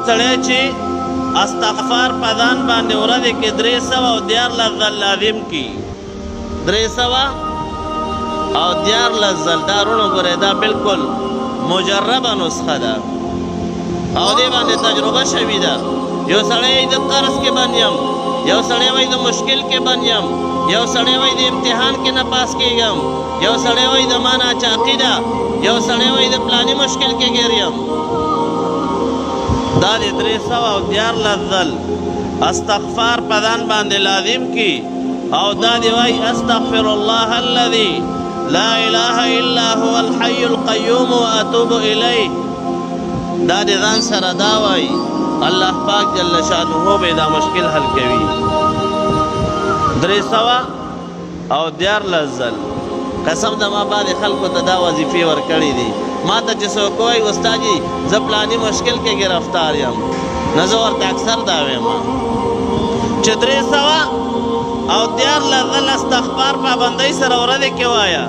سړی چې استغفار په ځان باندې ورځې کې 314 ځل لازم کي 314 ځل دا رونو ګورئ دا بالکل مجربه نسخه ده او دې باندې تجربه شوې ده یو سړی د قرض کې بنیم یو سړی وایي د مشکل کې بنیم یو سړی وایي د امتحان کې نه پاس کېږم یو سړی وایي د ما ناچاقي ده یو سړی وایي د پلاني مشکل کې ګیریم دا د 314 ځل استغفار په ځان باندې لازم کی او دا دی وایي استغفر الله الذي لا اله الا هو الحي القيوم واتوب الیه دا د ځان سره دا وایي الله پاک جل شانه به دا مشکل حل کوي 314 ځل قسم د ما بعد خلکو ته دا وظیفې ورکړې دي ما ته چې څوک وایي استاد جي زه پلاني مشکل کې ګرفتار یم نه زه ورته اکثر دا وایم چې 314 ځل استغفار پابندۍ سره ورځې کې وایه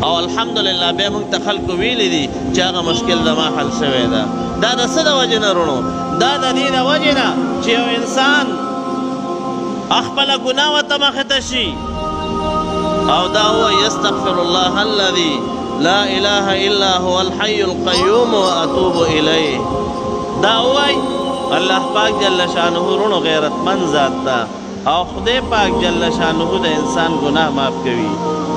او الحمدلله بیا موږ ته خلکو ویلي دي چې هغه مشکل زما حل شوی ده دا د څه د وجې نه رونو دا د دې د وجې نه چې یو انسان خپله ګناه ورته مخې ته شي او دا وایي استغفر الله الذي لا اله الا هو الحي القيوم واتوب الیه دا وایي الله پاک جل شانه رونو غیرتمند ذات ده او خدای پاک جل شانه د انسان گناہ معاف کوي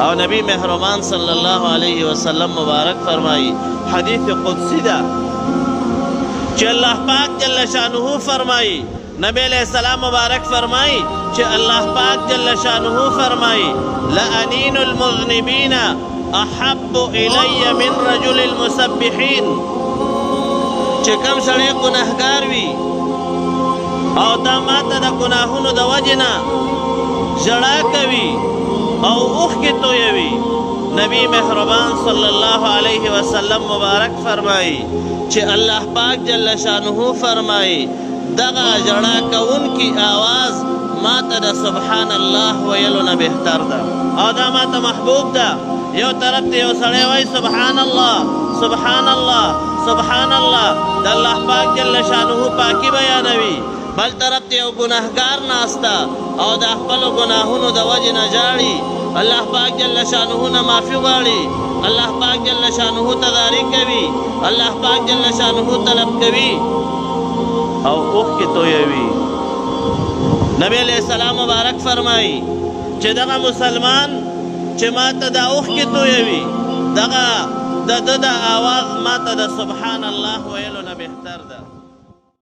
او نبی مهربان صلی الله علیه وسلم مبارک فرمایي حدیث قدسی ده چې الله پاک جل شانه فرمایي نبی علیہ السلام مبارک فرمایي چې الله پاک جل شانه فرمایي لأنین المذنبین احب الی من رجل المسبحین چې کوم سړی ګناهګار وي او دا ماته د ګناهونو د وجې نه ژړا کوي او اوښکې تویوي نبی مهربان صلی الله علیه وسلم مبارک فرمایي چې الله پاک جل شانه فرمایي دغه ژړا کوونکي آواز ماته د سبحان الله ویلو نه بهتر ده او دا ماته محبوب ده یو طرف ته یو سړی وایي سبحان الله سبحان الله سبحان الله د الله پاک جل شانه پاکي بیانوي بل طرف ته یو ګناهګار ناسته او د خپلو ګناهونو د وجې نه ژاړي الله پاک جل شانه نه معافي غواړي الله پاک جل شانه تداري کوي الله پاک جل شانه طلب کوي او اوښکې تویوي نبی علیہ السلام مبارک فرمایي چې دغه مسلمان چې ماته دا اوښکې تویوي دغه د آواز ماته د سبحان الله ویلو نه بهتر ده